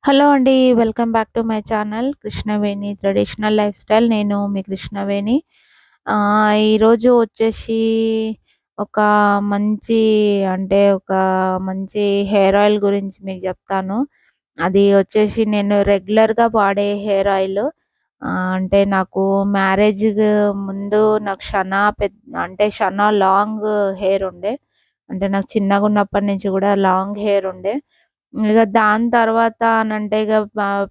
Hello అండి. Welcome back to my channel Krishnaveni traditional life style. నేను మీ కృష్ణవేణి. ఈరోజు వచ్చేసి ఒక మంచి ఒక మంచి హెయిర్ ఆయిల్ గురించి మీకు చెప్తాను. అది వచ్చేసి నేను రెగ్యులర్‌గా వాడే హెయిర్ ఆయిల్. అంటే నాకు మ్యారేజ్‌కి ముందు నాకు షనా లాంగ్ హెయిర్ ఉండే. అంటే నాకు చిన్నగున్నప్పటి నుంచి కూడా లాంగ్ హెయిర్ ఉండే. ఇగ దాని తర్వాత అనంటే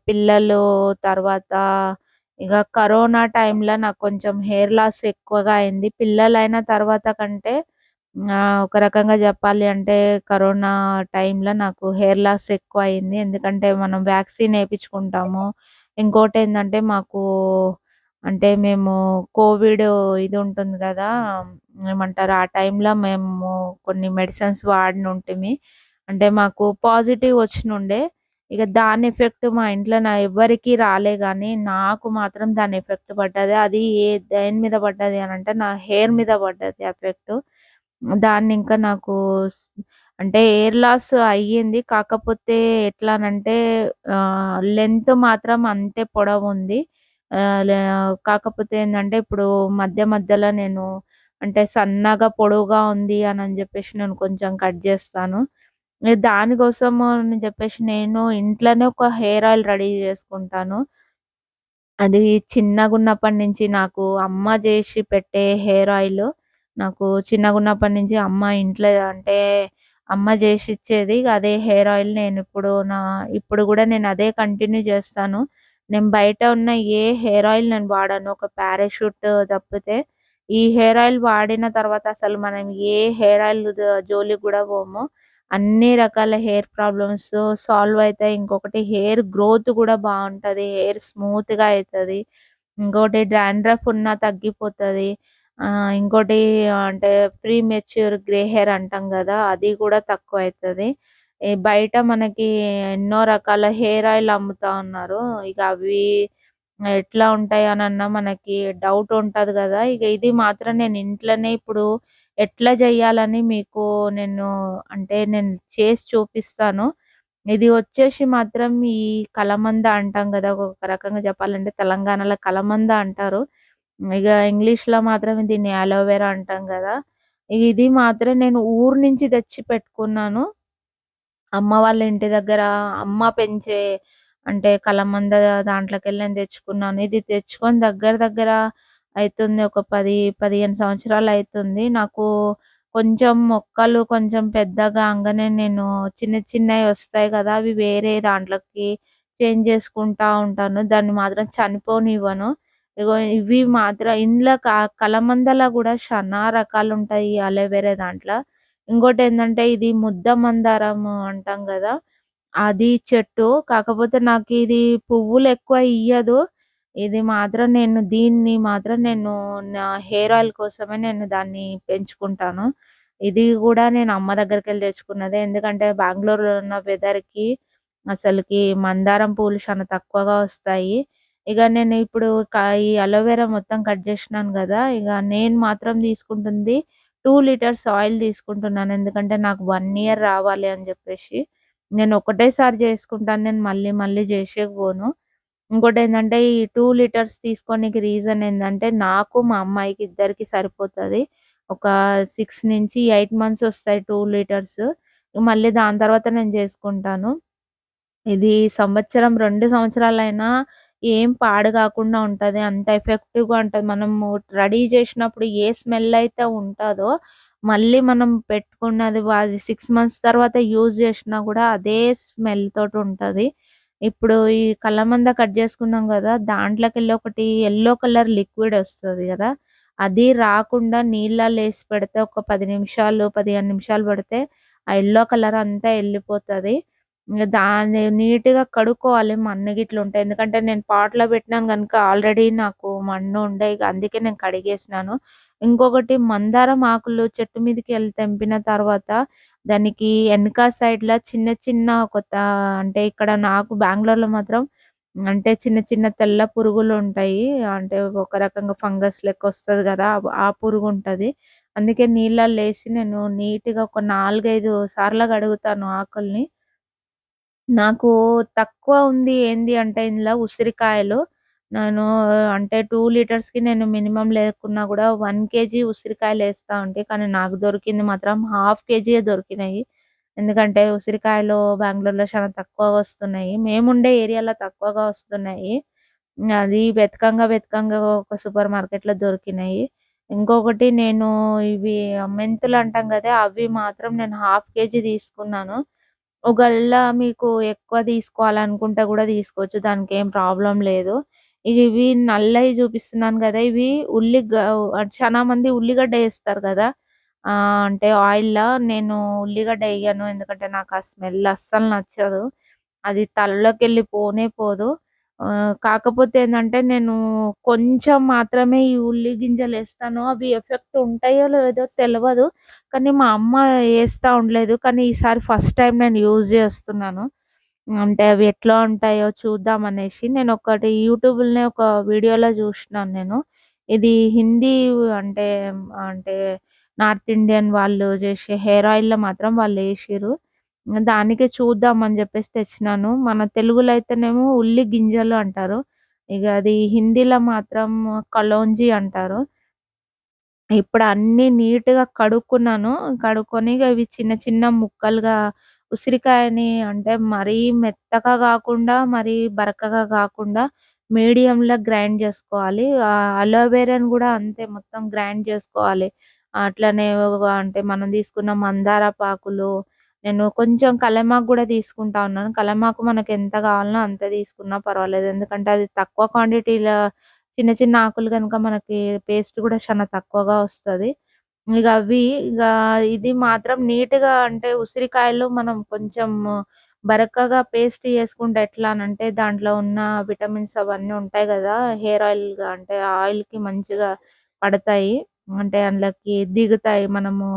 పిల్లలు తర్వాత ఇగ కరోనా టైంలో నాకు కొంచెం హెయిర్ లాస్ ఎక్కువగా అయింది. పిల్లలైన తర్వాత కంటే ఒక రకంగా చెప్పాలి అంటే కరోనా టైంలో నాకు హెయిర్ లాస్ ఎక్కువయింది. ఎందుకంటే మనం వ్యాక్సిన్ ఏపించుకుంటాము. ఇంకోటేందంటే మాకు మేము కోవిడ్ ఇది ఉంటుంది గదా! ఏమంటారు? ఆ టైంలో మేము కొన్ని మెడిసిన్స్ వాడినుంటిమి. అంటే మాకు పాజిటివ్ వచ్చినుండే. ఇగ దాని ఎఫెక్ట్ మా ఇంట్లో ఎవ్వరికీ రాలే గానీ, నాకు మాత్రం దాని ఎఫెక్ట్ పడ్డది. అది దేని మీద పడ్డది అనంటే, నా హెయిర్ మీద పడ్డది ఎఫెక్టు. దాన్నింకా నాకు స్ అంటే హెయిర్ లాస్ అయ్యింది. కాకపోతే ఎట్లానంటే లెంత్ మాత్రం అంతే పొడవుంది. కాకపోతే ఏందంటే, ఇప్పుడు మధ్య మధ్యలో నేను అంటే సన్నగా పొడవుగా ఉంది అనని జెప్పేసి నేను కొంచెం కట్ జేస్తాను. దానికోసము అని జెప్పేసి నేను ఇంట్లోనే ఒక హెయిర్ ఆయిల్ రెడీ జేసుకుంటాను. అది చిన్నగున్నప్పటి నుంచి నాకు అమ్మ జేసి పెట్టే హెయిర్ ఆయిలు. నాకు చిన్నగున్నప్పటి నుంచి అమ్మ ఇంట్లో అంటే అమ్మ జేసిచ్చేది. అదే హెయిర్ ఆయిల్ ఇప్పుడు గూడా నేను అదే కంటిన్యూ జేస్తాను. నేను బయట ఉన్న ఏ హెయిర్ ఆయిల్ నేను వాడను. ఒక పారాషూట్ తప్పితే. ఈ హెయిర్ ఆయిల్ వాడిన తర్వాత అసలు మనం ఏ హెయిర్ ఆయిల్ జోలికి గూడా పోము. అన్ని రకాల హెయిర్ ప్రాబ్లమ్స్ సాల్వ్ అయితాయి. ఇంకొకటి హెయిర్ గ్రోత్ గూడా బావుంటది. హెయిర్ స్మూత్‌గా అయితది. ఇంకోటి డాండ్రఫ్ ఉన్నా తగ్గిపోతది. ఇంకోటి అంటే ప్రీమెచ్యూర్ గ్రే హెయిర్ అంటాం గదా! అది గూడా తక్కువైతది. బయట మనకి ఎన్నో రకాల హెయిర్ ఆయిల్ అమ్ముతా ఉన్నారు. ఇక అవి ఎట్లా ఉంటాయనన్నా మనకి డౌట్ ఉంటది గదా! ఇక ఇది మాత్రం నేను ఇంట్లోనే ఇప్పుడు ఎట్లా జేయాలని మీకు నేను నేను చేసి చూపిస్తాను. ఇది వచ్చేసి మాత్రం ఈ కలమంద అంటాం గదా! ఒక రకంగా చెప్పాలంటే తెలంగాణలో కలమంద అంటారు. ఇగ ఇంగ్లీష్‌లో మాత్రం దీన్ని అలోవెరా అంటాం గదా! ఇది మాత్రం నేను ఊరు నుంచి తెచ్చి పెట్టుకున్నాను. అమ్మ వాళ్ళ ఇంటి దగ్గర అమ్మ పెంచే కలమంద దాంట్లోకెళ్ళి నేను తెచ్చుకున్నాను. ఇది తెచ్చుకొని దగ్గర దగ్గర అయితుంది ఒక 10, 15 సంవత్సరాలయితుంది. నాకు కొంచెం మొక్కలు కొంచెం పెద్దగా అంగనే నేను చిన్న చిన్నయి వస్తాయి గదా! అవి వేరే దాంట్లోకి చేంజ్ చేసుకుంటా ఉంటాను. దాన్ని మాత్రం చనిపోనివ్వను. ఇగో ఇవి మాత్రం ఇందులో కలమందలో గూడా షనా రకాలుంటాయి అలోవెరా దాంట్ల. ఇంకోటేందంటే ఇది ముద్ద మందారము అంటాం గదా! అది చెట్టు. కాకపోతే నాకిది పువ్వులెక్కువ ఇయ్యదు. ఇది మాత్రం దీన్ని మాత్రం నా హెయిర్ ఆయిల్ కోసమే నేను దాన్ని పెంచుకుంటాను. ఇది గూడా నేను అమ్మ దగ్గరికెళ్ళి తెచ్చుకున్నదే. ఎందుకంటే బెంగుళూరులో ఉన్న వెదర్‌కి అసలకి మందారం పూలు చాలా తక్కువగా వస్తాయి. ఇగ నేను ఇప్పుడు ఈ అలోవెరా మొత్తం కట్ జేసినాను గదా! ఇగ నేను మాత్రం తీసుకుంటుంది 2 లీటర్స్ ఆయిల్ తీసుకుంటున్నాను. ఎందుకంటే నాకు 1 ఇయర్ రావాలి అని జెప్పేసి. నేను ఒకటేసారి జేసుకుంటాను. నేను మళ్ళీ మళ్ళీ జేసేకి పోను. ఇంకోటేందంటే ఈ 2 లీటర్స్ తీసుకోనికి రీజన్ ఏందంటే నాకు, మా అమ్మాయికి ఇద్దరికి సరిపోతది. ఒక 6-8 మంత్స్ ఒస్తాయి 2 లీటర్స్. మళ్ళీ దాని తర్వాత నేను జేసుకుంటాను. ఇది సంవత్సరం, 2 సంవత్సరాలైనా ఏం పాడు గాకుండా ఉంటది. అంత ఎఫెక్టివ్‌గా ఉంటది. మనము రెడీ జేసినప్పుడు ఏ స్మెల్ అయితే ఉంటదో, మళ్ళీ మనం పెట్టుకున్నది అది 6 మంత్స్ తర్వాత యూజ్ జేసినా గూడా అదే స్మెల్ తోటుంటది. ఇప్పుడు ఈ కలమంద కట్ జేసుకున్నాం గదా! దాంట్లోకెళ్ళి ఒకటి యెల్లో కలర్ లిక్విడ్ ఒస్తది గదా! అది రాకుండా నీళ్ళల్లో ఏసి పెడితే ఒక 10 నిమిషాలు, 15 నిమిషాలు పెడితే ఆ యెల్లో కలర్ అంతా ఎళ్ళిపోతది. ఇంగ దాన్ని నీట్‌గా కడుక్కోవాలి మన్ను గిట్ల ఉంటే. ఎందుకంటే నేను పాట్‌లో పెట్టినాను గనుక ఆల్రెడీ నాకు మన్ను ఉండే. ఇగ అందుకే నేను కడిగేసినాను. ఇంకొకటి మందారం ఆకులు చెట్టు మీదకెళ్ళి తెంపిన తర్వాత దానికి ఎనక సైడ్‌ల చిన్న చిన్న ఇక్కడ నాకు బెంగుళూరులో మాత్రం చిన్న చిన్న తెల్ల పురుగులుంటాయి. ఒక రకంగా ఫంగస్ లెక్కొస్తది గదా! ఆ పురుగుంటది. అందుకే నీళ్ళల్లో ఏసి నేను నీట్‌గా ఒక 4, 5 సార్లు కడుగుతాను ఆకుల్ని. నాకు తక్కువ ఉంది ఏంది అంటే ఇందులో ఉసిరికాయలు. నేను అంటే 2 లీటర్స్‌కి నేను మినిమమ్ లేకున్నా గూడా 1 కేజీ ఉసిరికాయలేస్తా ఉంటి. కానీ నాకు దొరికింది మాత్రం హాఫ్ కేజీయే దొరికినాయి. ఎందుకంటే ఉసిరికాయలు బెంగుళూరులో చాలా తక్కువగా వస్తున్నాయి. మేముండే ఏరియాలో తక్కువగా వస్తున్నాయి. అది వెతకంగా ఒక సూపర్ మార్కెట్‌లో దొరికినాయి. ఇంకొకటి నేను ఇవి మెంతులంటాం గదా! అవి మాత్రం నేను హాఫ్ కేజీ తీసుకున్నాను. ఒకవేళ మీకు ఎక్కువ తీసుకోవాలనుకుంటే గూడా తీసుకోవచ్చు. దానికేం ప్రాబ్లమ్ లేదు. ఇవి నల్లయి చూపిస్తున్నాను గదా! ఇవి చాలా మంది ఉల్లిగడ్డ ఏస్తారు గదా! అంటే ఆయిల్‌లో నేను ఉల్లిగడ్డ ఎయ్యను. ఎందుకంటే నాకు ఆ స్మెల్ అస్సలు నచ్చదు. అది తలలోకెళ్ళి పోనే పోదు. కాకపోతే ఏందంటే నేను కొంచెం మాత్రమే ఈ ఉల్లి గింజలేస్తాను. అవి ఎఫెక్ట్ ఉంటాయో లేదో తెలవదు. కానీ మా అమ్మ ఏస్తా ఉండలేదు. కానీ ఈసారి ఫస్ట్ టైమ్ నేను యూజ్ జేస్తున్నాను. అంటే అవి ఎట్లా ఉంటాయో చూద్దామనేసి నేనొకటి యూట్యూబ్‌లోనే ఒక వీడియోలో జూషినాను నేను. ఇది హిందీ అంటే, అంటే నార్త్ ఇండియన్ వాళ్ళు జేషే హెయిర్ ఆయిల్‌లో మాత్రం వాళ్ళేషిర్రు. దానికే చూద్దామని జెప్పేసి తెచ్చినాను. మన తెలుగులో అయితేనేమో ఉల్లి గింజలు అంటారు. ఇగ అది హిందీలో మాత్రం కలోంజీ అంటారు. ఇప్పుడు అన్నీ నీట్‌గా కడుక్కున్నాను. కడుక్కొని ఇగ ఇవి చిన్న చిన్న ముక్కలుగా ఉసిరికాయని అంటే మరీ మెత్తగా గాకుండా, మరీ బరకగా గాకుండా మీడియంలో గ్రైండ్ జేసుకోవాలి. అలోవెరాని గూడా అంతే మొత్తం గ్రైండ్ జేసుకోవాలి. అట్లనే అంటే మనం తీసుకున్న మందారపాకులు, నేను కొంచెం కల్యమాకు గూడా తీసుకుంటా ఉన్నాను. కల్యమాకు మనకెంత గావాలనో అంత తీసుకున్నా పర్వాలేదు. ఎందుకంటే అది తక్కువ క్వాంటిటీలో చిన్న చిన్న ఆకులు గనుక మనకి పేస్ట్ గూడా చాలా తక్కువగా వస్తది. ఇగ అవి ఇగ ఇది మాత్రం నీట్‌గా అంటే ఉసిరికాయలు మనం కొంచెం బరకగా పేస్ట్ చేసుకుంటే ఎట్లా అనంటే దాంట్లో ఉన్న విటమిన్స్ అవన్నీ ఉంటాయి గదా! హెయిర్ ఆయిల్‌గా అంటే ఆయిల్‌కి మంచిగా పడతాయి. అంటే అందులోకి దిగుతాయి మనము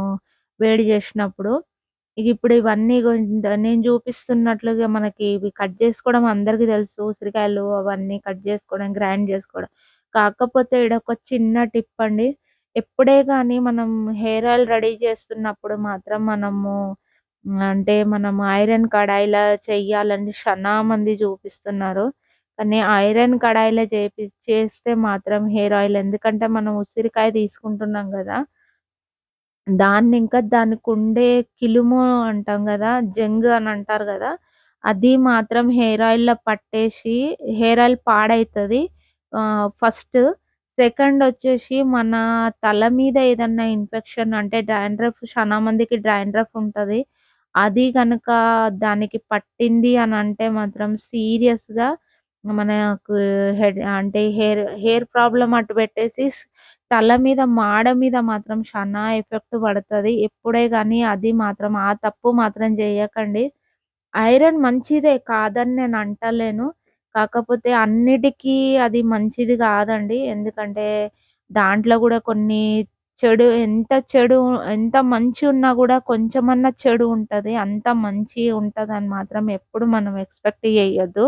వేడి చేసినప్పుడు. ఇప్పుడు ఇవన్నీ నేను చూపిస్తున్నట్లుగా మనకి ఇవి కట్ చేసుకోవడం అందరికి తెలుసు. ఉసిరికాయలు అవన్నీ కట్ చేసుకోవడం, గ్రైండ్ చేసుకోవడం. కాకపోతే ఈడొక చిన్న టిప్ అండి. ఎప్పుడే గాని మనం హెయిర్ ఆయిల్ రెడీ చేస్తున్నప్పుడు మాత్రం మనము అంటే మనం ఐరన్ కడాయిలో చెయ్యాలని షనా మంది చూపిస్తున్నారు. కానీ ఐరన్ కడాయిలో చేస్తే మాత్రం హెయిర్ ఆయిల్ ఎందుకంటే మనం ఉసిరికాయ తీసుకుంటున్నాం గదా! దానికుండే కిలుము అంటాం గదా! జంగ్ అని అంటారు గదా! అది మాత్రం హెయిర్ ఆయిల్‌లో పట్టేసి హెయిర్ ఆయిల్ పాడైతది. ఫస్ట్. సెకండొచ్చేసి మన తల మీద ఏదన్నా ఇన్ఫెక్షన్ అంటే డాండ్రఫ్ చాలా మందికి డాండ్రఫ్ ఉంటది. అది గనక దానికి పట్టింది అనంటే మాత్రం సీరియస్‌గా మనకు అంటే హెయిర్ ప్రాబ్లమ్ అటు పెట్టేసి తల మీద మాడ మీద మాత్రం షనా ఎఫెక్ట్ పడతది. ఎప్పుడే గాని అది మాత్రం ఆ తప్పు మాత్రం జేయకండి. ఐరన్ మంచిదే కాదని నేను అంటలేను. కాకపోతే అన్నిటికి అది మంచిది గాదండి. ఎందుకంటే దాంట్లో గూడా కొన్ని ఎంత మంచి ఉన్నా గూడా కొంచెమన్నా చెడు ఉంటది. అంత మంచి ఉంటదని మాత్రం ఎప్పుడు మనం ఎక్స్‌పెక్ట్ జేయొద్దు.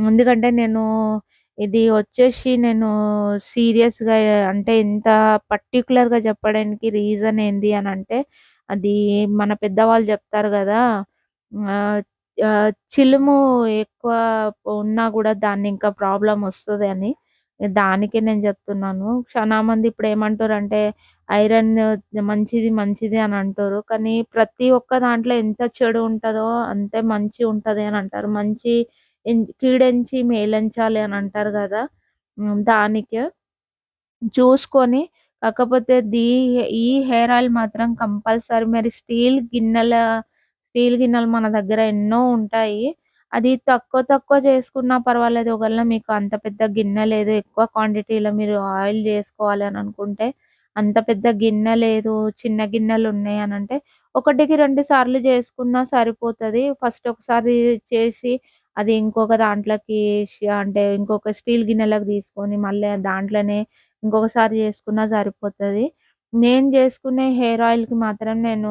ఎందుకంటే ఇది వచ్చేసి నేను సీరియస్‌గా అంటే ఇంత పర్టిక్యులర్‌గా చెప్పడానికి రీజన్ ఏంది అనంటే, అది మన పెద్దవాళ్ళు జెప్తారు గదా! ఆహ్, చిలుము ఎక్కువ ఉన్నా గూడా దాన్ని ఇంకా ప్రాబ్లమ్ వస్తది అని. దానికే నేను జెప్తున్నాను. చానా మంది ఇప్పుడేమంటారంటే ఐరన్ మంచిది అని అంటారు. కానీ ప్రతి ఒక్క దాంట్లో ఎంత చెడు ఉంటదో అంతే మంచి ఉంటది అని అంటారు. మంచి కీడెంచి మేలెంచాలి అని అంటారు గదా! దానికే. చూసుకొని కాకపోతే ఈ హెయిర్ ఆయిల్ మాత్రం కంపల్సరీ మరి స్టీల్ గిన్నెలు మన దగ్గర ఎన్నో ఉంటాయి. అది తక్కువ తక్కువ చేసుకున్నా పర్వాలేదు. ఒకవేళ మీకు అంత పెద్ద గిన్నె లేదు, ఎక్కువ క్వాంటిటీలో మీరు ఆయిల్ జేసుకోవాలి అని అనుకుంటే, అంత పెద్ద గిన్నె లేదు, చిన్న గిన్నెలున్నాయి అనంటే, ఒకటికి 2 సార్లు జేసుకున్నా సరిపోతది. ఫస్ట్ ఒకసారి చేసి అది ఇంకొక దాంట్లోకి అంటే ఇంకొక స్టీల్ గిన్నెలోకి తీసుకొని మళ్ళీ దాంట్లోనే ఇంకొకసారి చేసుకున్నా సరిపోతది. నేను చేసుకునే హెయిర్ ఆయిల్‌కి మాత్రం నేను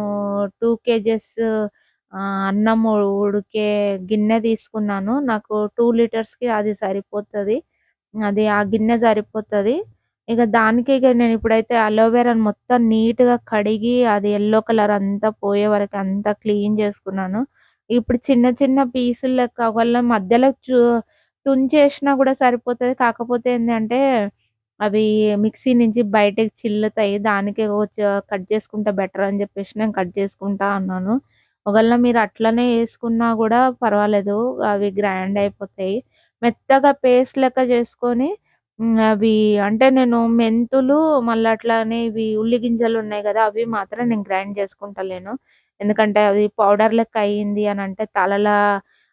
2 కేజెస్ అన్నం ఉడికే గిన్నె తీసుకున్నాను. నాకు 2 లీటర్స్‌కి అది సరిపోతది. ఆ గిన్నె సరిపోతది. ఇక నేనిప్పుడైతే అలోవెరాని మొత్తం నీట్‌గా కడిగి అది యెల్లో కలర్ అంతా పోయే వరకు అంతా క్లీన్ చేసుకున్నాను. ఇప్పుడు చిన్న చిన్న పీసులు లెక్క ఒకవేళ మధ్యలో తుంచేసినా గూడా సరిపోతది. కాకపోతే ఏందంటే, అవి మిక్సీ నుంచి బయటకి చిల్లుతాయి. దానికే కట్ చేసుకుంటే బెటర్ అని జెప్పేసి నేను కట్ చేసుకుంటా అన్నాను. ఒకవేళ మీరు అట్లనే యేసుకున్నా గూడా పర్వాలేదు. అవి గ్రైండ్ అయిపోతాయి. మెత్తగా పేస్ట్ లెక్క చేసుకొని అవి అంటే నేను మెంతులు మళ్ళీ అట్లానే ఇవి ఉల్లి గింజలున్నాయి గదా! అవి మాత్రం నేను గ్రైండ్ చేసుకుంటలేను. ఎందుకంటే అది పౌడర్ లెక్క అయింది అనంటే తలలా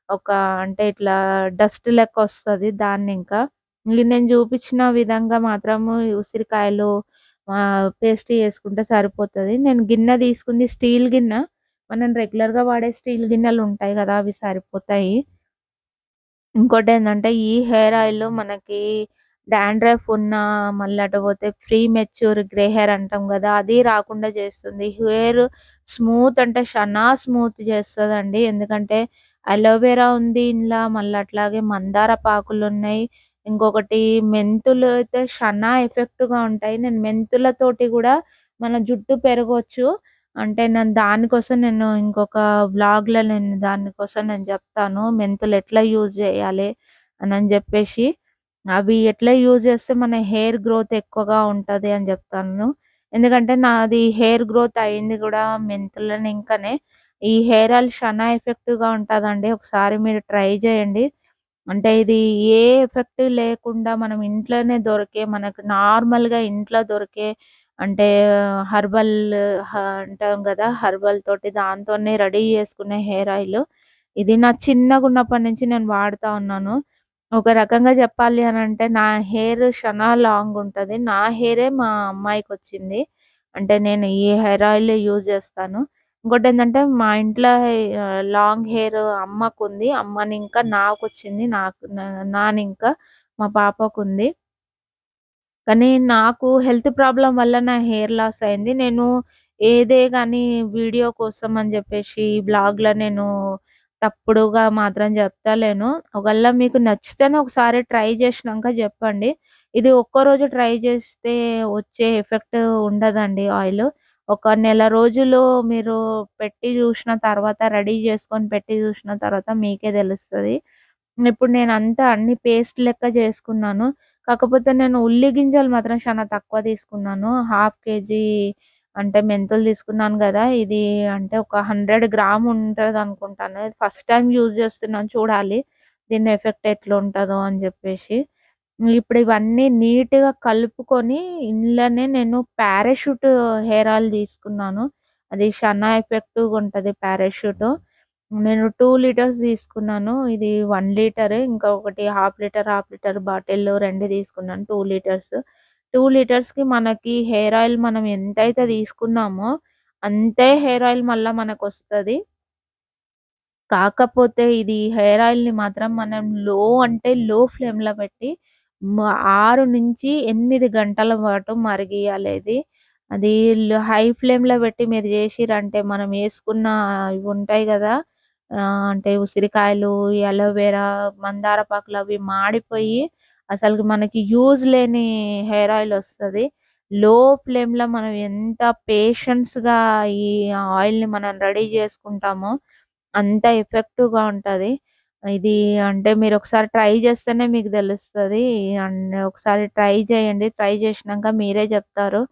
ఒక అంటే ఇట్లా డస్ట్ లెక్కొస్తది దాన్నింకా. నేను చూపించిన విధంగా మాత్రము ఈ ఉసిరికాయలు పేస్ట్ చేసుకుంటే సరిపోతది. నేను గిన్నె తీసుకుంది స్టీల్ గిన్నె. మనం రెగ్యులర్‌గా వాడే స్టీల్ గిన్నెలుంటాయి గదా! అవి సరిపోతాయి. ఇంకోటేందంటే ఈ హెయిర్ ఆయిల్ మనకి డాండ్రఫ్ ఉన్నా, మళ్ళీ అటు పోతే ప్రీ మెచ్యూర్ గ్రే హెయిర్ అంటాం గదా! అది రాకుండా చేస్తుంది. హెయిర్ స్మూత్ అంటే షనా స్మూత్ చేస్తదండి. ఎందుకంటే అలోవెరా ఉంది ఇందుల, మళ్ళీ అట్లాగే మందార పాకులున్నాయి. ఇంకొకటి మెంతులు అయితే షనా ఎఫెక్ట్‌గా ఉంటాయి. నేను మెంతులతోటి గూడా మన జుట్టు పెరగొచ్చు. అంటే నేను దానికోసం ఇంకొక వ్లాగ్‌లో నేను దానికోసం నేను జెప్తాను. మెంతులు ఎట్లా యూజ్ జేయాలి అనని జెప్పేసి. అవి ఎట్లా యూజ్ జేస్తే మన హెయిర్ గ్రోత్ ఎక్కువగా ఉంటది అని జెప్తాను. ఎందుకంటే నాది హెయిర్ గ్రోత్ అయింది గూడా మెంతులనింకనే. ఈ హెయిర్ ఆయిల్ షనా ఎఫెక్టివ్‌గా ఉంటదండి. ఒకసారి మీరు ట్రై జేయండి. అంటే ఇది ఏ ఎఫెక్ట్ లేకుండా మనం ఇంట్లోనే దొరికే మనకు నార్మల్‌గా ఇంట్లో దొరికే అంటే హెర్బల్ హ అంటాం గదా! హెర్బల్ తోటి దాంతోనే రెడీ చేసుకునే హెయిర్ ఆయిలు. ఇది నా చిన్నగున్నప్పటి నుంచి నేను వాడుతా ఉన్నాను. ఒక రకంగా జెప్పాలి అనంటే నా హెయిర్ షనా లాంగ్ ఉంటది. నా హెయిరే మా అమ్మాయికొచ్చింది. అంటే నేను ఈ హెయిర్ ఆయిలే యూజ్ జేస్తాను. ఇంకోటేంటంటే మా ఇంట్లో లాంగ్ హెయిర్ అమ్మకుంది. అమ్మనింకా నాకొచ్చింది. నానింకా మా పాపకుంది. కానీ నాకు హెల్త్ ప్రాబ్లమ్ వల్ల నా హెయిర్ లాస్ అయింది. నేను ఏదే గాని వీడియో కోసం అని జెప్పేసి బ్లాగ్‌లో నేను తప్పుడుగా మాత్రం జెప్తలేను. ఒకవేళ మీకు నచ్చితేనే ఒకసారి ట్రై జేసినంక జెప్పండి. ఇది ఒక్కరోజు ట్రై జేస్తే వచ్చే ఎఫెక్ట్ ఉండదండి ఆయిలు. ఒక నెల రోజులు మీరు పెట్టి జూషిన తర్వాత రెడీ జేసుకొని పెట్టి జూషిన తర్వాత మీకే దెలుస్తది. ఇప్పుడు నేనంతా అన్ని పేస్ట్ లెక్క జేసుకున్నాను. కాకపోతే నేను ఉల్లి గింజలు మాత్రం చాలా తక్కువ తీసుకున్నాను. హాఫ్ కేజీ అంటే మెంతులు తీసుకున్నాను గదా! ఇది అంటే ఒక 100 గ్రామ్ ఉంటదనుకుంటాను. ఫస్ట్ టైమ్ యూజ్ చేస్తున్నాను చూడాలి. దీని ఎఫెక్ట్ ఎట్లుంటదో అని జెప్పేసి. ఇప్పుడు ఇవన్నీ నీట్‌గా కలుపుకొని ఇందులోనే నేను పారాషూట్ హెయిర్ ఆయిల్ తీసుకున్నాను. అది షనా ఎఫెక్టివ్‌గా ఉంటది పారాషూటు. నేను 2 లీటర్స్ తీసుకున్నాను. ఇది 1 లీటర్ ఇంకొకటి హాఫ్ లీటర్ బాటిల్ 2 తీసుకున్నాను. 2 లీటర్స్. 2 లీటర్స్‌కి మనకి హెయిర్ ఆయిల్ మనం ఎంతైతే తీసుకున్నామో అంతే హెయిర్ ఆయిల్ మళ్ళా మనకొస్తది. కాకపోతే ఇది హెయిర్ ఆయిల్‌ని మాత్రం మనం అంటే లో ఫ్లేమ్‌లో పెట్టి మ 6-8 గంటల పాటు మరిగియాలి ఇది. అది హై ఫ్లేమ్‌లో పెట్టి మీరు జేసిర్రంటే మనం యేసుకున్న ఇవి ఉంటాయి గదా! అంటే ఉసిరికాయలు, ఈ అలోవెరా, మందారపాకులు అవి మాడిపోయి అసలుకి మనకి యూజ్ లేని హెయిర్ ఆయిల్ ఒస్తది. లో ఫ్లేమ్‌లో మనం ఎంత పేషెన్స్‌గా ఈ ఆయిల్‌ని మనం రెడీ జేసుకుంటామో అంత ఎఫెక్టివ్‌గా ఉంటది. ఇది అంటే మీరొకసారి ట్రై జేస్తేనే మీకు దెలుస్తది. ఒకసారి ట్రై జేయండి. ట్రై జేసినంక మీరే జెప్తారు.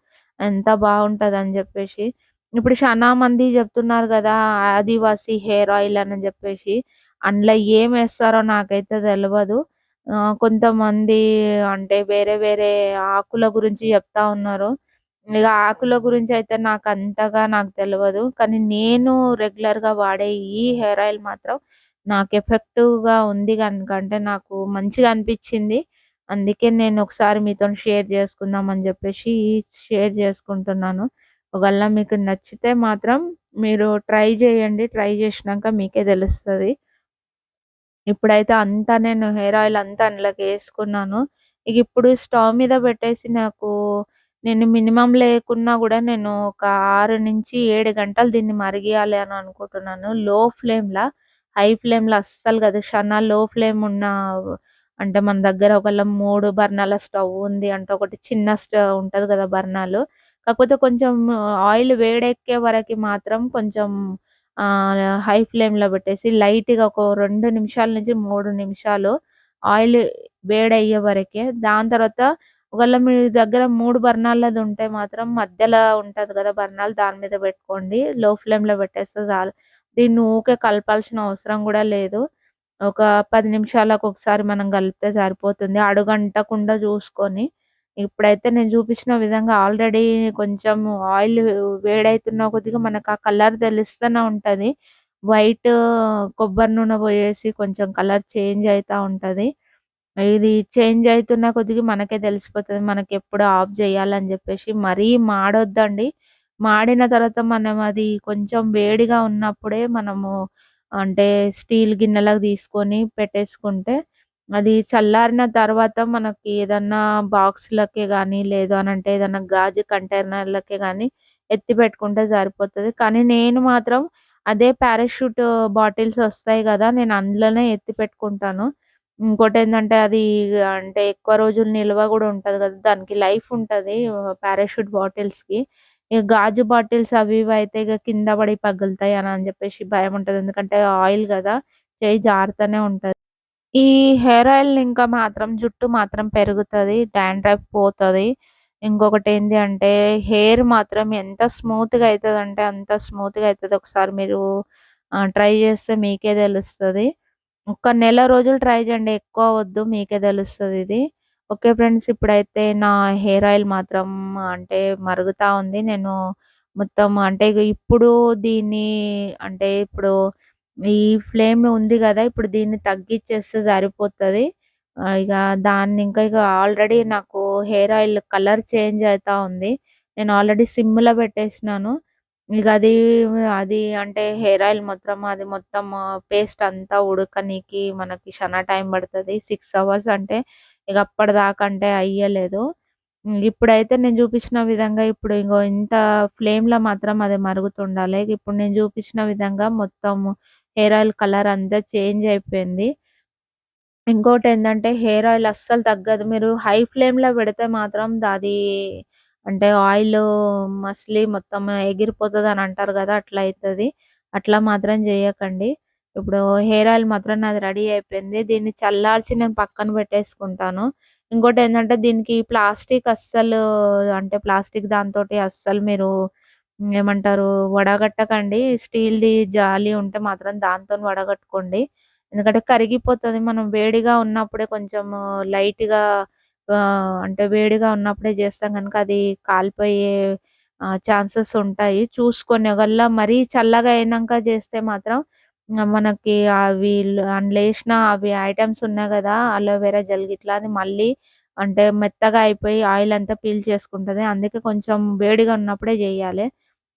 ఎంత బావుంటదని జెప్పేసి. ఇప్పుడు చానా మంది జెప్తున్నారు గదా! ఆదివాసీ హెయిర్ ఆయిల్ అని జెప్పేసి. అందులో ఏమేస్తారో నాకైతే దెలవదు. కొంతమంది అంటే వేరే వేరే ఆకుల గురించి జెప్తా ఉన్నారు. ఇగ ఆకుల గురించయితే నాకు తెలవదు. కానీ నేను రెగ్యులర్‌గా వాడే ఈ హెయిర్ ఆయిల్ మాత్రం నాకు ఎఫెక్టివ్‌గా ఉంది గనుక అంటే నాకు మంచిగా అనిపిచ్చింది. అందుకే నేను ఒకసారి మీతోని షేర్ జేసుకుందాం అని జెప్పేసి షేర్ జేసుకుంటున్నాను. ఒకవేళ మీకు నచ్చితే మాత్రం మీరు ట్రై జేయండి. ట్రై జేసినంక మీకే దెలుస్తది. ఇప్పుడైతే అంతా నేను హెయిర్ ఆయిల్ అంతా అందులోకేసుకున్నాను. ఇగిప్పుడు స్టవ్ మీద పెట్టేసి నేను మినిమమ్ లేకున్నా గూడా నేను ఒక 6-7 గంటలు దీన్ని మరిగియాలి అని అనుకుంటున్నాను. లో ఫ్లేమ్‌ల, హై ఫ్లేమ్‌ల అస్సలు కాదు. లో ఫ్లేమ్ ఉన్న అంటే మన దగ్గర ఒకవేళ 3 బర్నర్ల స్టవ్ ఉంది అంటే ఒకటి చిన్న స్టవ్ ఉంటది కదా! బర్నర్లు. కాకపోతే కొంచెం ఆయిల్ వేడెక్కే వరకి మాత్రం కొంచెం హై ఫ్లేమ్‌లో పెట్టేసి లైట్‌గా ఒక 2 నిమిషాల నుంచి 3 నిమిషాలు ఆయిల్ వేడయ్యే వరకే. దాని తర్వాత ఒకవేళ మీ దగ్గర 3 బర్నర్లది ఉంటే మాత్రం మధ్యలో ఉంటది కదా! బర్నర్ దాని మీద పెట్టుకోండి. లో ఫ్లేమ్‌లో పెట్టేస్తే చాలు. దీన్ని ఊకే కలపాల్సిన అవసరం గూడా లేదు. ఒక 10 నిమిషాలకొకసారి మనం కలిపితే సరిపోతుంది. అడుగంటకుండా చూసుకొని. ఇప్పుడైతే నేను చూపించిన విధంగా ఆల్రెడీ కొంచెం ఆయిల్ వేడైతున్న కొద్దిగా మనకు ఆ కలర్ తెలుస్తూనే ఉంటది. వైట్ కొబ్బరి నూనె పోయేసి కొంచెం కలర్ చేంజ్ అయితా ఉంటది. ఇది చేంజ్ అయితున్న కొద్దిగా మనకే తెలిసిపోతది. మనకెప్పుడు ఆఫ్ జేయాలని జెప్పేసి. మరీ మాడొద్దండి. మాడిన తర్వాత మనం అది కొంచెం వేడిగా ఉన్నప్పుడే మనము అంటే స్టీల్ గిన్నెలకు తీసుకొని పెట్టేసుకుంటే, అది చల్లారిన తర్వాత మనకి ఏదన్నా బాక్స్‌లకి గానీ, లేదు అనంటే ఏదన్నా గాజు కంటైనర్‌లకి గానీ ఎత్తి పెట్టుకుంటే సరిపోతది. కానీ నేను మాత్రం అదే పారాషూట్ బాటిల్స్ ఒస్తాయి గదా! నేను అందులోనే ఎత్తి పెట్టుకుంటాను. ఇంకోటేందంటే అది అంటే ఎక్కువ రోజులు నిల్వ గూడా ఉంటది గదా! దానికి లైఫ్ ఉంటది పారాషూట్ బాటిల్స్‌కి. ఇగ గాజు బాటిల్స్ అవి ఇవి అయితే ఇగ కింద పడి పగులుతాయి అని జెప్పేసి భయముంటది. ఎందుకంటే ఆయిల్ గదా! చెయ్యి జారుతూనే ఉంటది. ఈ హెయిర్ ఆయిల్ ఇంకా మాత్రం జుట్టు మాత్రం పెరుగుతది. డాండ్రఫ్ పోతది. ఇంకొకటేంది అంటే హెయిర్ మాత్రం ఎంత స్మూత్‌గా అయితదంటే అంత స్మూత్‌గా అయితది. ఒకసారి మీరు ట్రై చేస్తే మీకే తెలుస్తది. ఒక నెల రోజులు ట్రై చేయండి. ఎక్కువ వద్దు. మీకే తెలుస్తదిది. Okay friends. ఇప్పుడైతే నా హెయిర్ ఆయిల్ మాత్రం అంటే మరుగుతా ఉంది. నేను మొత్తం అంటే ఇగ ఇప్పుడు దీన్ని అంటే ఇప్పుడు ఈ ఫ్లేమ్ ఉంది గదా! ఇప్పుడు దీన్ని తగ్గిచ్చేస్తే సరిపోతది. ఇగ దాన్ని ఇంకా ఇగ ఆల్రెడీ నాకు హెయిర్ ఆయిల్ కలర్ చేంజ్ అయితా ఉంది. నేను ఆల్రెడీ సిమ్‌లో పెట్టేసినాను. ఇగ అది అంటే హెయిర్ ఆయిల్ మొత్తం అది మొత్తం పేస్ట్ అంతా ఉడకనీకి మనకి చానా టైం పడతది. 6 అవర్స్ అంటే ఇగ అప్పటిదాకా అంటే అయ్యలేదు. ఇప్పుడైతే నేను చూపించిన విధంగా ఇప్పుడు ఇంగో ఇంత ఫ్లేమ్‌లో మాత్రం అది మరుగుతుండాలి. ఇప్పుడు నేను చూపించిన విధంగా మొత్తం హెయిర్ ఆయిల్ కలర్ అంతా చేంజ్ అయిపోయింది. ఇంకోటేందంటే హెయిర్ ఆయిల్ అస్సలు తగ్గదు. మీరు హై ఫ్లేమ్‌లో పెడితే మాత్రం అది అంటే ఆయిలు మసిలి మొత్తం ఎగిరిపోతదని అంటారు గదా! అట్లా అయితది. అట్లా మాత్రం జేయకండి. ఇప్పుడు హెయిర్ ఆయిల్ మాత్రం నాది రెడీ అయిపోయింది. దీన్ని చల్లార్చి నేను పక్కన పెట్టేసుకుంటాను. ఇంకోటేందంటే దీనికి ప్లాస్టిక్ అస్సలు అంటే ప్లాస్టిక్ దాంతోటి అస్సలు మీరు ఏమంటారు వడగట్టకండి. స్టీల్‌ది జాలి ఉంటే మాత్రం దాంతోని వడగట్టుకోండి. ఎందుకంటే కరిగిపోతది. మనం వేడిగా ఉన్నప్పుడే కొంచెము లైట్‌గా అంటే వేడిగా ఉన్నప్పుడే చేస్తాం గనుక అది కాలిపోయే ఛాన్సెస్ ఉంటాయి. చూసుకొని ఒకవేళ మరీ చల్లగా అయినంక చేస్తే మాత్రం మనకి అవి అందులో ఏసిన అవి ఐటెమ్స్ ఉన్నాయి గదా! అలోవెరా జెల్ గిట్లా అది మళ్ళీ అంటే మెత్తగా అయిపోయి ఆయిల్ అంతా పీల్చేసుకుంటది. అందుకే కొంచెం వేడిగా ఉన్నప్పుడే జేయాలె.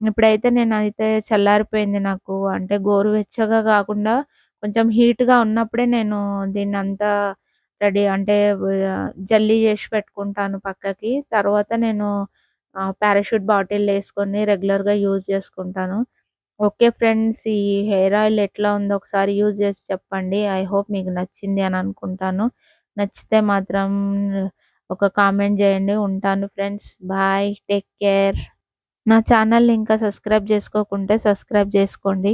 ఇప్పుడైతే నేనైతే చల్లారిపోయింది నాకు. అంటే గోరువెచ్చగా గాకుండా కొంచెం హీట్‌గా ఉన్నప్పుడే నేను దీన్నంతా రెడీ అంటే జల్లీ జేసి పెట్టుకుంటాను పక్కకి. తర్వాత నేను పారాషూట్ బాటిల్‌లో యేసుకొని రెగ్యులర్‌గా యూజ్ చేసుకుంటాను. Okay friends. ఈ హెయిర్ ఆయిల్ ఎట్లా ఉందో ఒకసారి యూజ్ చేసి చెప్పండి. ఐ హోప్ మీకు నచ్చింది అని అనుకుంటాను. నచ్చితే మాత్రం ఒక కామెంట్ జేయండి. ఉంటాను ఫ్రెండ్స్. బాయ్. Take care. నా ఛానల్‌ని ఇంకా సబ్స్క్రైబ్ చేసుకోకుంటే సబ్స్క్రైబ్ జేసుకోండి.